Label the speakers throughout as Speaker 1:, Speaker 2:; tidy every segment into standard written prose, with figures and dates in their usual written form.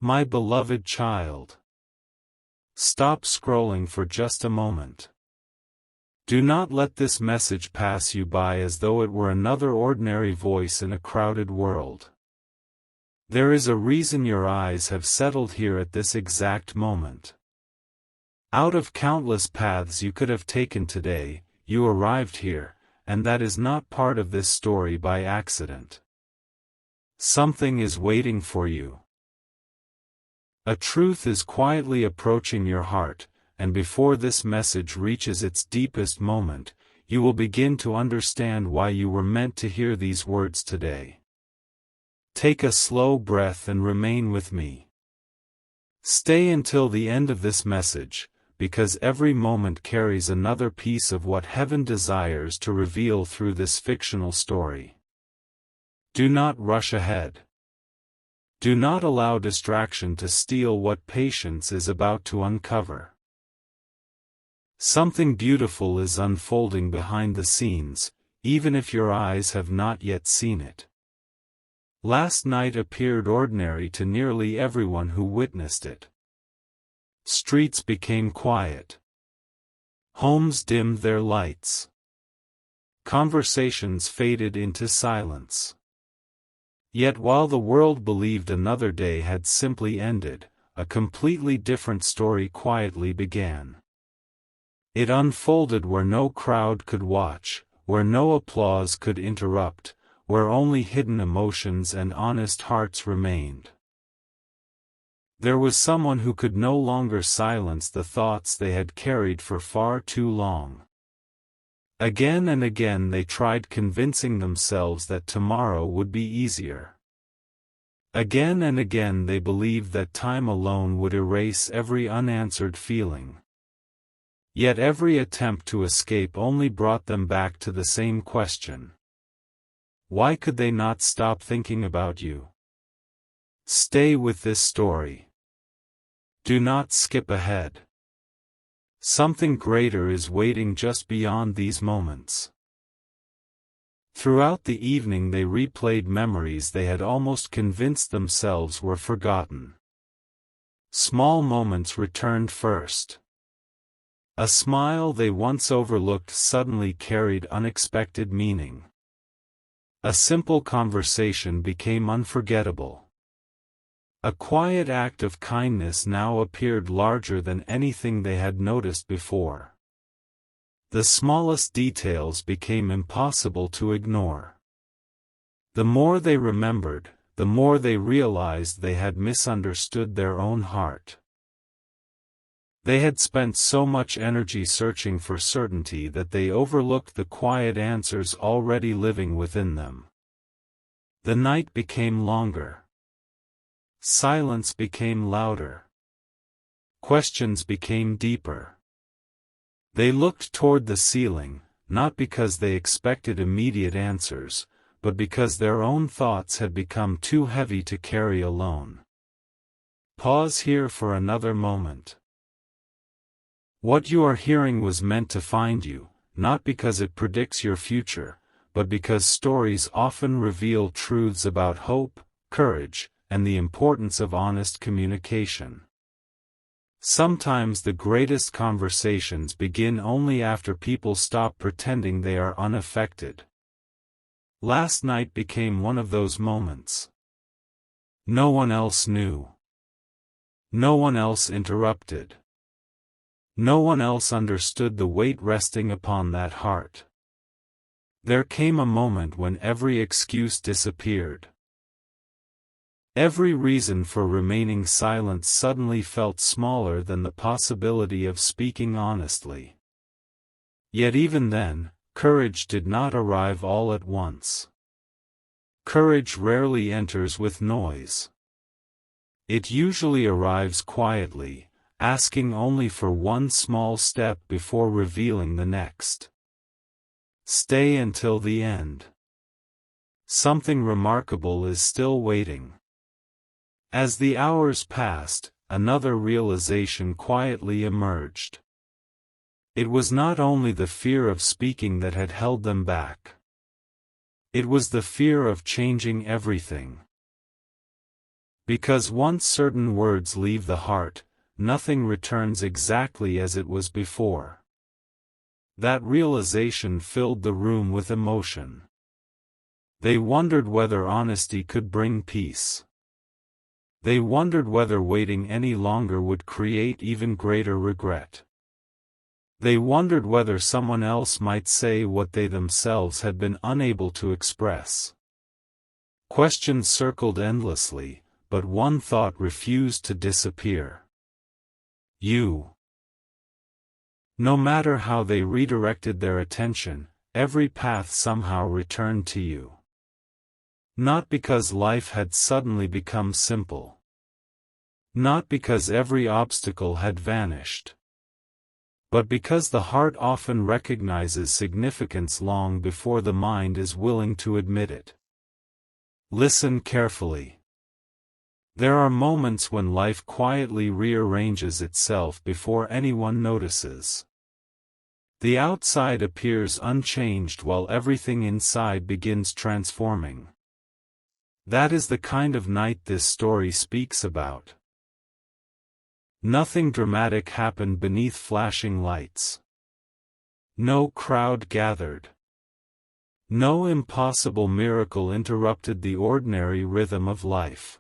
Speaker 1: My beloved child. Stop scrolling for just a moment. Do not let this message pass you by as though it were another ordinary voice in a crowded world. There is a reason your eyes have settled here at this exact moment. Out of countless paths you could have taken today, you arrived here, and that is not part of this story by accident. Something is waiting for you. A truth is quietly approaching your heart, and before this message reaches its deepest moment, you will begin to understand why you were meant to hear these words today. Take a slow breath and remain with me. Stay until the end of this message, because every moment carries another piece of what heaven desires to reveal through this fictional story. Do not rush ahead. Do not allow distraction to steal what patience is about to uncover. Something beautiful is unfolding behind the scenes, even if your eyes have not yet seen it. Last night appeared ordinary to nearly everyone who witnessed it. Streets became quiet. Homes dimmed their lights. Conversations faded into silence. Yet while the world believed another day had simply ended, a completely different story quietly began. It unfolded where no crowd could watch, where no applause could interrupt, where only hidden emotions and honest hearts remained. There was someone who could no longer silence the thoughts they had carried for far too long. Again and again they tried convincing themselves that tomorrow would be easier. Again and again they believed that time alone would erase every unanswered feeling. Yet every attempt to escape only brought them back to the same question. Why could they not stop thinking about you? Stay with this story. Do not skip ahead. Something greater is waiting just beyond these moments. Throughout the evening they replayed memories they had almost convinced themselves were forgotten. Small moments returned first. A smile they once overlooked suddenly carried unexpected meaning. A simple conversation became unforgettable. A quiet act of kindness now appeared larger than anything they had noticed before. The smallest details became impossible to ignore. The more they remembered, the more they realized they had misunderstood their own heart. They had spent so much energy searching for certainty that they overlooked the quiet answers already living within them. The night became longer. Silence became louder. Questions became deeper. They looked toward the ceiling, not because they expected immediate answers, but because their own thoughts had become too heavy to carry alone. Pause here for another moment. What you are hearing was meant to find you, not because it predicts your future, but because stories often reveal truths about hope, courage, and the importance of honest communication. Sometimes the greatest conversations begin only after people stop pretending they are unaffected. Last night became one of those moments. No one else knew. No one else interrupted. No one else understood the weight resting upon that heart. There came a moment when every excuse disappeared. Every reason for remaining silent suddenly felt smaller than the possibility of speaking honestly. Yet even then, courage did not arrive all at once. Courage rarely enters with noise. It usually arrives quietly, asking only for one small step before revealing the next. Stay until the end. Something remarkable is still waiting. As the hours passed, another realization quietly emerged. It was not only the fear of speaking that had held them back. It was the fear of changing everything. Because once certain words leave the heart, nothing returns exactly as it was before. That realization filled the room with emotion. They wondered whether honesty could bring peace. They wondered whether waiting any longer would create even greater regret. They wondered whether someone else might say what they themselves had been unable to express. Questions circled endlessly, but one thought refused to disappear. You. No matter how they redirected their attention, every path somehow returned to you. Not because life had suddenly become simple. Not because every obstacle had vanished. But because the heart often recognizes significance long before the mind is willing to admit it. Listen carefully. There are moments when life quietly rearranges itself before anyone notices. The outside appears unchanged while everything inside begins transforming. That is the kind of night this story speaks about. Nothing dramatic happened beneath flashing lights. No crowd gathered. No impossible miracle interrupted the ordinary rhythm of life.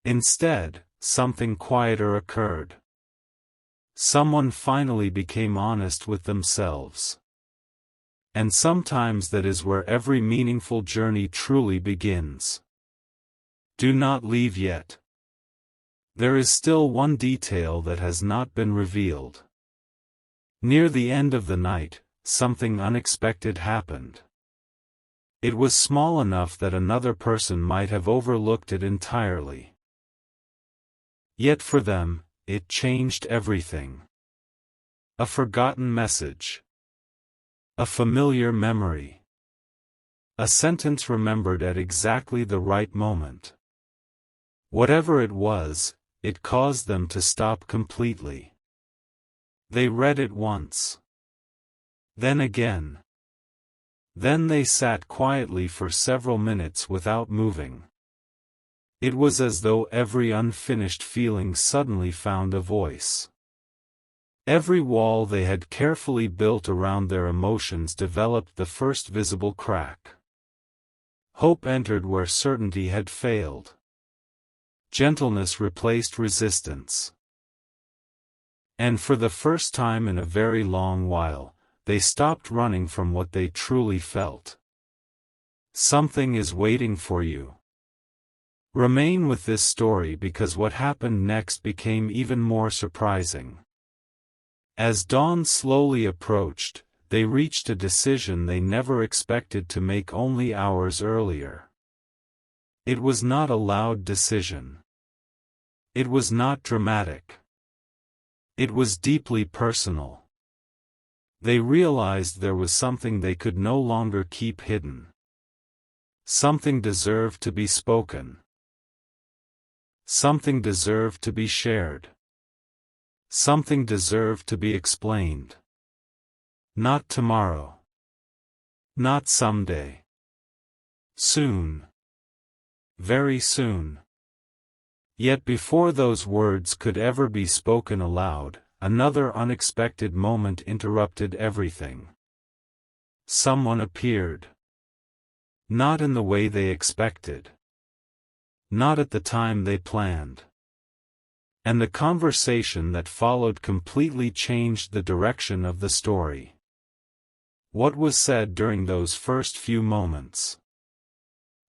Speaker 1: Instead, something quieter occurred. Someone finally became honest with themselves. And sometimes that is where every meaningful journey truly begins. Do not leave yet. There is still one detail that has not been revealed. Near the end of the night, something unexpected happened. It was small enough that another person might have overlooked it entirely. Yet for them, it changed everything. A forgotten message. A familiar memory. A sentence remembered at exactly the right moment. Whatever it was, it caused them to stop completely. They read it once. Then again. Then they sat quietly for several minutes without moving. It was as though every unfinished feeling suddenly found a voice. Every wall they had carefully built around their emotions developed the first visible crack. Hope entered where certainty had failed. Gentleness replaced resistance. And for the first time in a very long while, they stopped running from what they truly felt. Something is waiting for you. Remain with this story because what happened next became even more surprising. As dawn slowly approached, they reached a decision they never expected to make only hours earlier. It was not a loud decision. It was not dramatic. It was deeply personal. They realized there was something they could no longer keep hidden. Something deserved to be spoken. Something deserved to be shared. Something deserved to be explained. Not tomorrow. Not someday. Soon. Very soon. Yet before those words could ever be spoken aloud, another unexpected moment interrupted everything. Someone appeared. Not in the way they expected. Not at the time they planned. And the conversation that followed completely changed the direction of the story. What was said during those first few moments?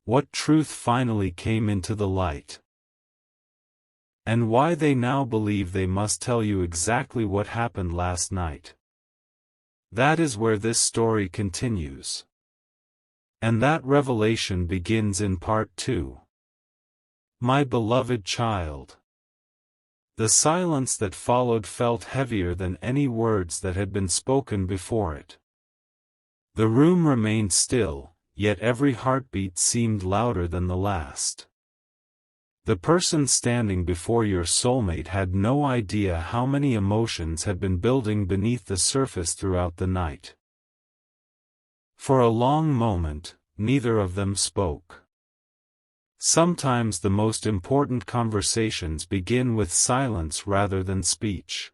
Speaker 1: What truth finally came into the light? And why they now believe they must tell you exactly what happened last night. That is where this story continues. And that revelation begins in part 2. My beloved child. The silence that followed felt heavier than any words that had been spoken before it. The room remained still, yet every heartbeat seemed louder than the last. The person standing before your soulmate had no idea how many emotions had been building beneath the surface throughout the night. For a long moment, neither of them spoke. Sometimes the most important conversations begin with silence rather than speech.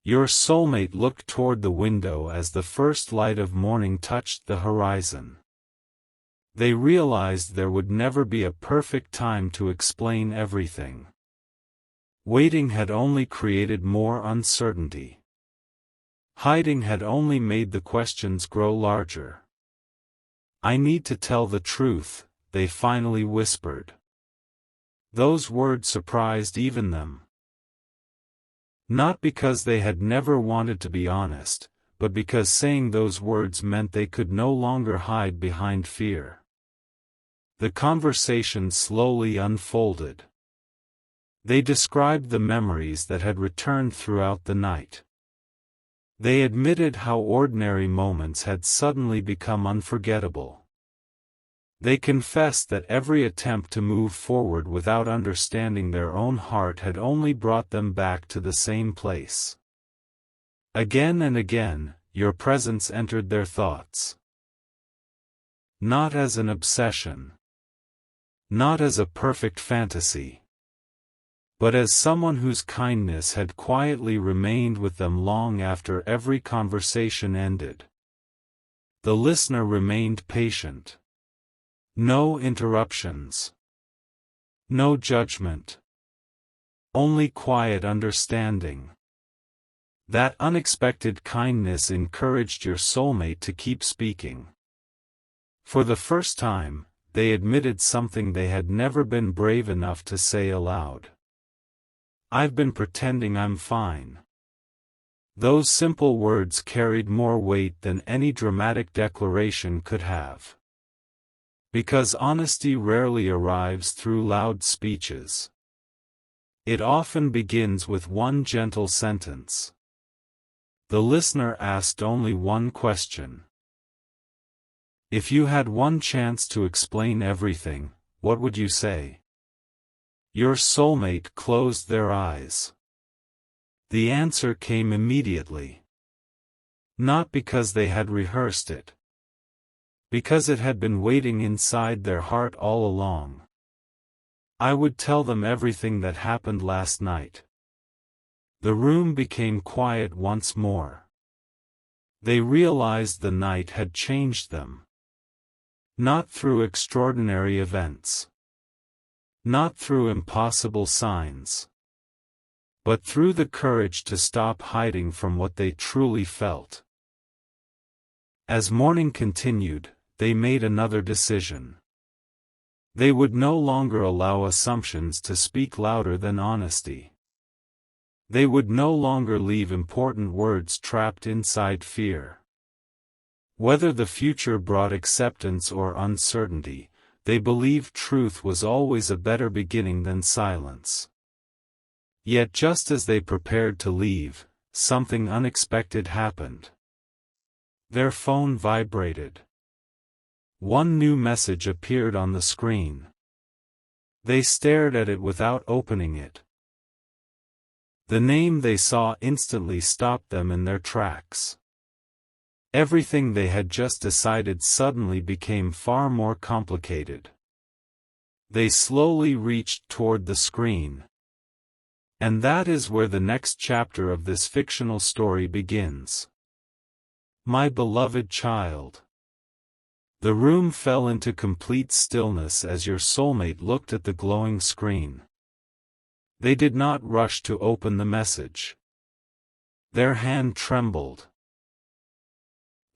Speaker 1: Your soulmate looked toward the window as the first light of morning touched the horizon. They realized there would never be a perfect time to explain everything. Waiting had only created more uncertainty. Hiding had only made the questions grow larger. "I need to tell the truth," they finally whispered. Those words surprised even them. Not because they had never wanted to be honest, but because saying those words meant they could no longer hide behind fear. The conversation slowly unfolded. They described the memories that had returned throughout the night. They admitted how ordinary moments had suddenly become unforgettable. They confessed that every attempt to move forward without understanding their own heart had only brought them back to the same place. Again and again, your presence entered their thoughts. Not as an obsession. Not as a perfect fantasy. But as someone whose kindness had quietly remained with them long after every conversation ended. The listener remained patient. No interruptions. No judgment. Only quiet understanding. That unexpected kindness encouraged your soulmate to keep speaking. For the first time, they admitted something they had never been brave enough to say aloud. "I've been pretending I'm fine." Those simple words carried more weight than any dramatic declaration could have. Because honesty rarely arrives through loud speeches. It often begins with one gentle sentence. The listener asked only one question. "If you had one chance to explain everything, what would you say?" Your soulmate closed their eyes. The answer came immediately. Not because they had rehearsed it. Because it had been waiting inside their heart all along. "I would tell them everything that happened last night." The room became quiet once more. They realized the night had changed them. Not through extraordinary events. Not through impossible signs. But through the courage to stop hiding from what they truly felt. As morning continued, they made another decision. They would no longer allow assumptions to speak louder than honesty. They would no longer leave important words trapped inside fear. Whether the future brought acceptance or uncertainty, they believed truth was always a better beginning than silence. Yet just as they prepared to leave, something unexpected happened. Their phone vibrated. One new message appeared on the screen. They stared at it without opening it. The name they saw instantly stopped them in their tracks. Everything they had just decided suddenly became far more complicated. They slowly reached toward the screen. And that is where the next chapter of this fictional story begins. My beloved child. The room fell into complete stillness as your soulmate looked at the glowing screen. They did not rush to open the message. Their hand trembled.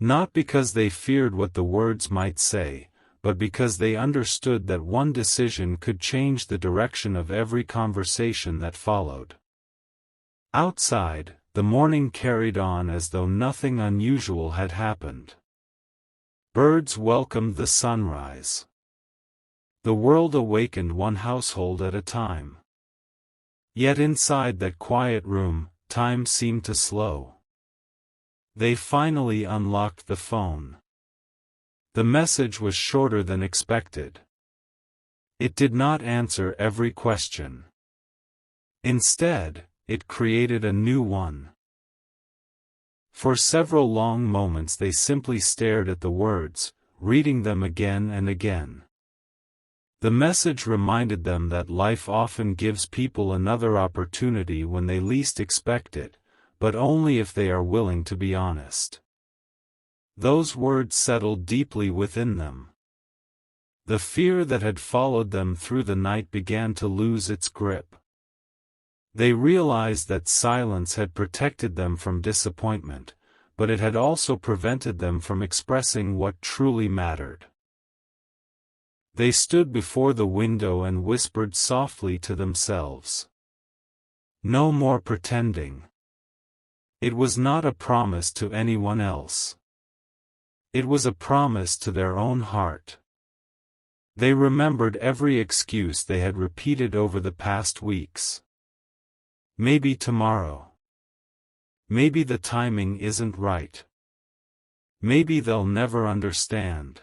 Speaker 1: Not because they feared what the words might say, but because they understood that one decision could change the direction of every conversation that followed. Outside, the morning carried on as though nothing unusual had happened. Birds welcomed the sunrise. The world awakened one household at a time. Yet inside that quiet room, time seemed to slow. They finally unlocked the phone. The message was shorter than expected. It did not answer every question. Instead, it created a new one. For several long moments they simply stared at the words, reading them again and again. The message reminded them that life often gives people another opportunity when they least expect it, but only if they are willing to be honest. Those words settled deeply within them. The fear that had followed them through the night began to lose its grip. They realized that silence had protected them from disappointment, but it had also prevented them from expressing what truly mattered. They stood before the window and whispered softly to themselves. No more pretending. It was not a promise to anyone else. It was a promise to their own heart. They remembered every excuse they had repeated over the past weeks. Maybe tomorrow. Maybe the timing isn't right. Maybe they'll never understand.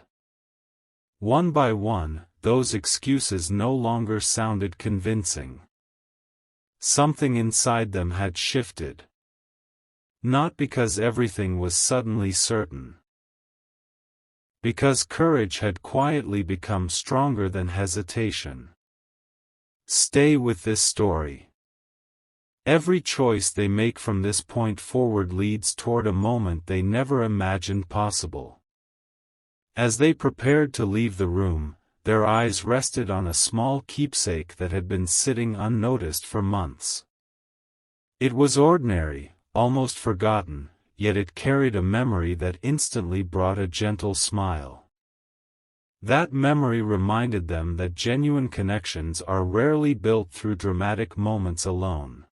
Speaker 1: One by one, those excuses no longer sounded convincing. Something inside them had shifted. Not because everything was suddenly certain. Because courage had quietly become stronger than hesitation. Stay with this story. Every choice they make from this point forward leads toward a moment they never imagined possible. As they prepared to leave the room, their eyes rested on a small keepsake that had been sitting unnoticed for months. It was ordinary, almost forgotten, yet it carried a memory that instantly brought a gentle smile. That memory reminded them that genuine connections are rarely built through dramatic moments alone.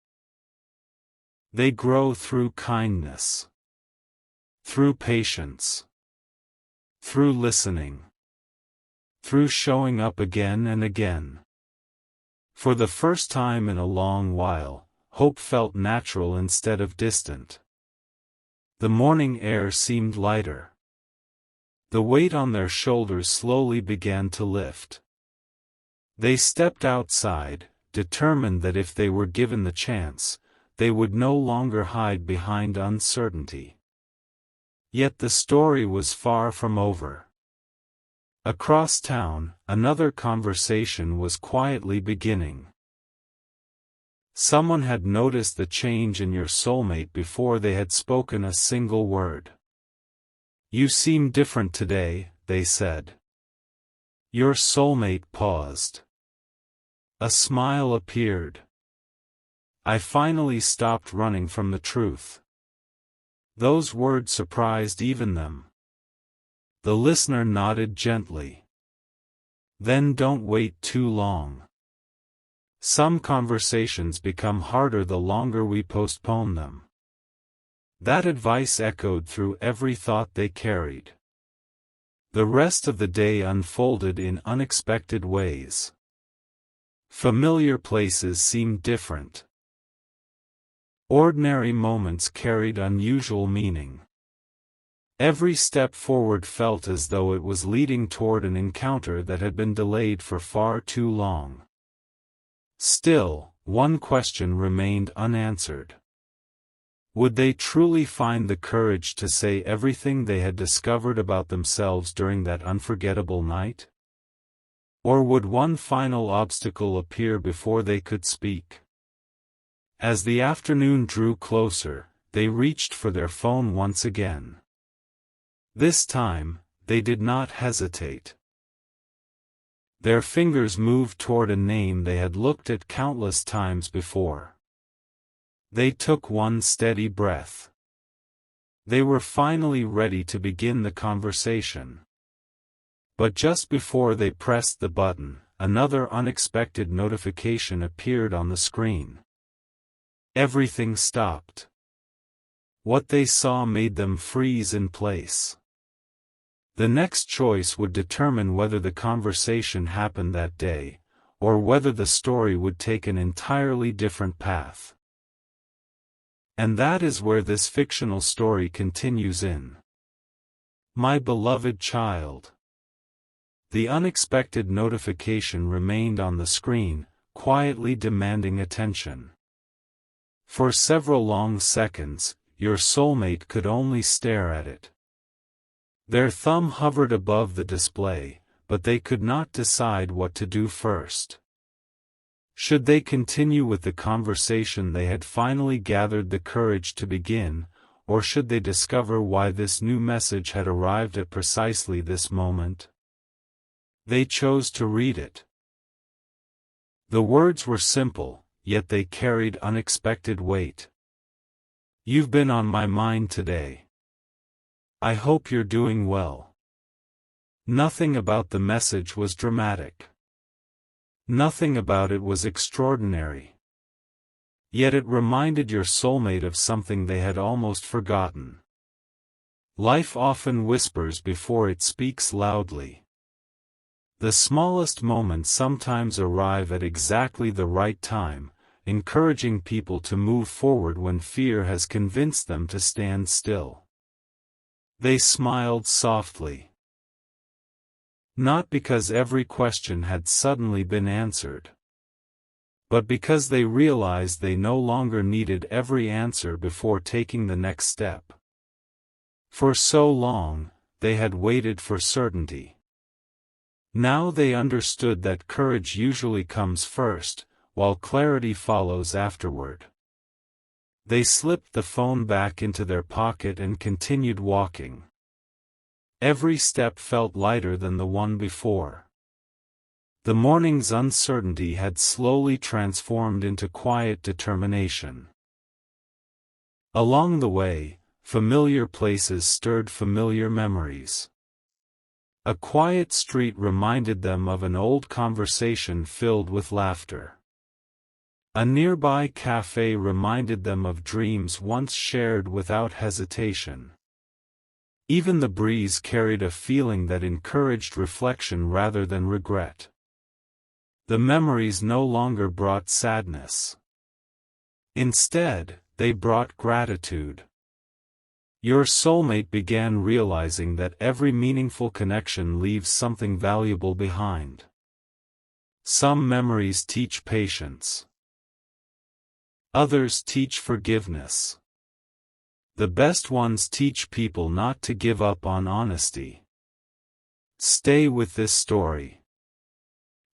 Speaker 1: They grow through kindness, through patience, through listening, through showing up again and again. For the first time in a long while, hope felt natural instead of distant. The morning air seemed lighter. The weight on their shoulders slowly began to lift. They stepped outside, determined that if they were given the chance, they would no longer hide behind uncertainty. Yet the story was far from over. Across town, another conversation was quietly beginning. Someone had noticed the change in your soulmate before they had spoken a single word. You seem different today, they said. Your soulmate paused. A smile appeared. I finally stopped running from the truth. Those words surprised even them. The listener nodded gently. Then don't wait too long. Some conversations become harder the longer we postpone them. That advice echoed through every thought they carried. The rest of the day unfolded in unexpected ways. Familiar places seemed different. Ordinary moments carried unusual meaning. Every step forward felt as though it was leading toward an encounter that had been delayed for far too long. Still, one question remained unanswered. Would they truly find the courage to say everything they had discovered about themselves during that unforgettable night? Or would one final obstacle appear before they could speak? As the afternoon drew closer, they reached for their phone once again. This time, they did not hesitate. Their fingers moved toward a name they had looked at countless times before. They took one steady breath. They were finally ready to begin the conversation. But just before they pressed the button, another unexpected notification appeared on the screen. Everything stopped. What they saw made them freeze in place. The next choice would determine whether the conversation happened that day, or whether the story would take an entirely different path. And that is where this fictional story continues in. My beloved child. The unexpected notification remained on the screen, quietly demanding attention. For several long seconds, your soulmate could only stare at it. Their thumb hovered above the display, but they could not decide what to do first. Should they continue with the conversation they had finally gathered the courage to begin, or should they discover why this new message had arrived at precisely this moment? They chose to read it. The words were simple, yet they carried unexpected weight. You've been on my mind today. I hope you're doing well. Nothing about the message was dramatic. Nothing about it was extraordinary. Yet it reminded your soulmate of something they had almost forgotten. Life often whispers before it speaks loudly. The smallest moments sometimes arrive at exactly the right time, encouraging people to move forward when fear has convinced them to stand still. They smiled softly. Not because every question had suddenly been answered, but because they realized they no longer needed every answer before taking the next step. For so long, they had waited for certainty. Now they understood that courage usually comes first, while clarity follows afterward. They slipped the phone back into their pocket and continued walking. Every step felt lighter than the one before. The morning's uncertainty had slowly transformed into quiet determination. Along the way, familiar places stirred familiar memories. A quiet street reminded them of an old conversation filled with laughter. A nearby cafe reminded them of dreams once shared without hesitation. Even the breeze carried a feeling that encouraged reflection rather than regret. The memories no longer brought sadness. Instead, they brought gratitude. Your soulmate began realizing that every meaningful connection leaves something valuable behind. Some memories teach patience. Others teach forgiveness. The best ones teach people not to give up on honesty. Stay with this story.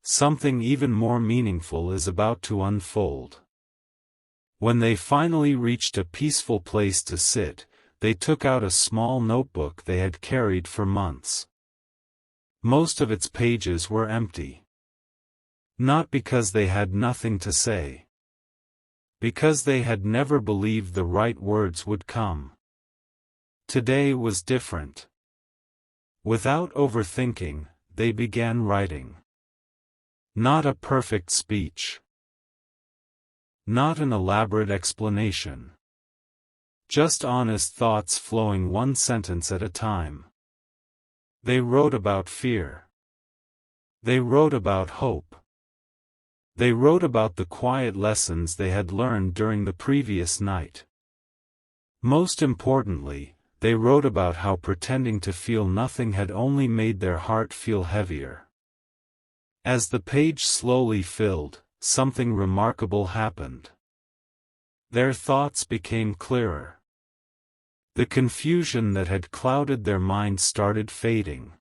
Speaker 1: Something even more meaningful is about to unfold. When they finally reached a peaceful place to sit, they took out a small notebook they had carried for months. Most of its pages were empty. Not because they had nothing to say. Because they had never believed the right words would come. Today was different. Without overthinking, they began writing. Not a perfect speech. Not an elaborate explanation. Just honest thoughts flowing one sentence at a time. They wrote about fear. They wrote about hope. They wrote about the quiet lessons they had learned during the previous night. Most importantly, they wrote about how pretending to feel nothing had only made their heart feel heavier. As the page slowly filled, something remarkable happened. Their thoughts became clearer. The confusion that had clouded their minds started fading.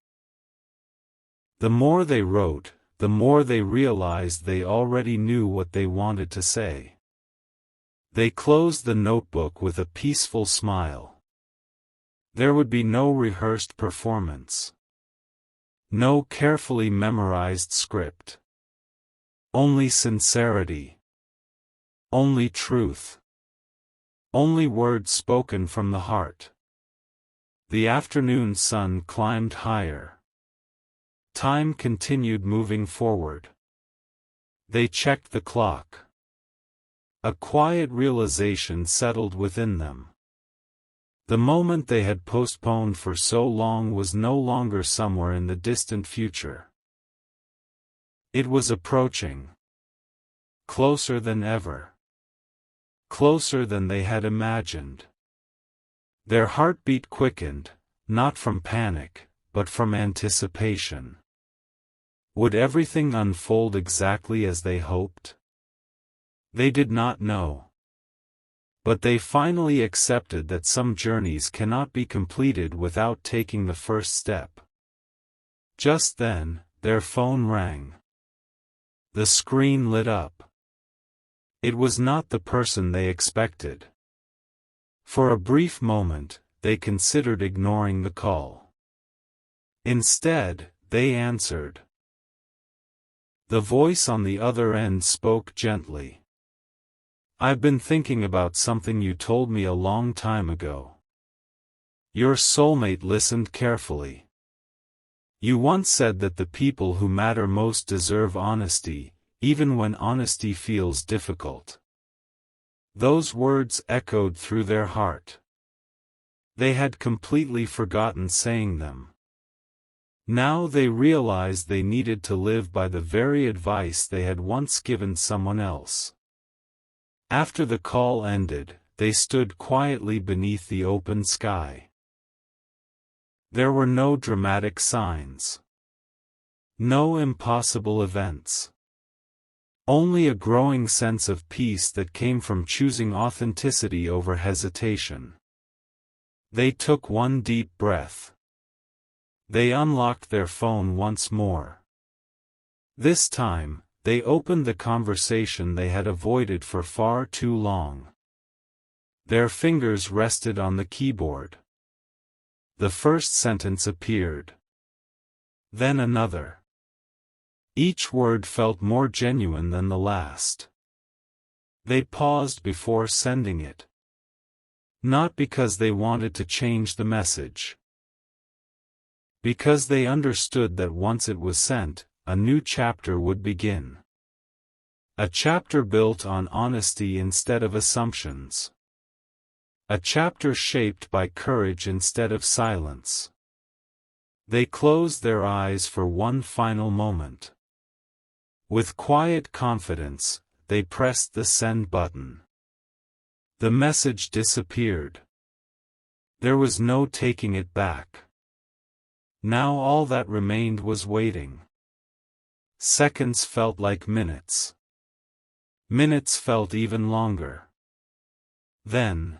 Speaker 1: The more they wrote, the more they realized they already knew what they wanted to say. They closed the notebook with a peaceful smile. There would be no rehearsed performance. No carefully memorized script. Only sincerity. Only truth. Only words spoken from the heart. The afternoon sun climbed higher. Time continued moving forward. They checked the clock. A quiet realization settled within them. The moment they had postponed for so long was no longer somewhere in the distant future. It was approaching. Closer than ever. Closer than they had imagined. Their heartbeat quickened, not from panic, but from anticipation. Would everything unfold exactly as they hoped? They did not know. But they finally accepted that some journeys cannot be completed without taking the first step. Just then, their phone rang. The screen lit up. It was not the person they expected. For a brief moment, they considered ignoring the call. Instead, they answered. The voice on the other end spoke gently. "I've been thinking about something you told me a long time ago." Your soulmate listened carefully. "You once said that the people who matter most deserve honesty, even when honesty feels difficult." Those words echoed through their heart. They had completely forgotten saying them. Now they realized they needed to live by the very advice they had once given someone else. After the call ended, they stood quietly beneath the open sky. There were no dramatic signs. No impossible events. Only a growing sense of peace that came from choosing authenticity over hesitation. They took one deep breath. They unlocked their phone once more. This time, they opened the conversation they had avoided for far too long. Their fingers rested on the keyboard. The first sentence appeared. Then another. Each word felt more genuine than the last. They paused before sending it. Not because they wanted to change the message. Because they understood that once it was sent, a new chapter would begin. A chapter built on honesty instead of assumptions. A chapter shaped by courage instead of silence. They closed their eyes for one final moment. With quiet confidence, they pressed the send button. The message disappeared. There was no taking it back. Now all that remained was waiting. Seconds felt like minutes. Minutes felt even longer. Then,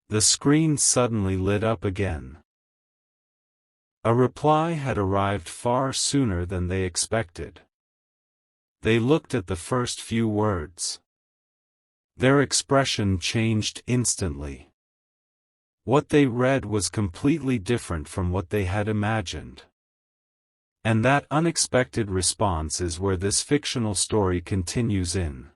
Speaker 1: the screen suddenly lit up again. A reply had arrived far sooner than they expected. They looked at the first few words. Their expression changed instantly. What they read was completely different from what they had imagined. And that unexpected response is where this fictional story continues in.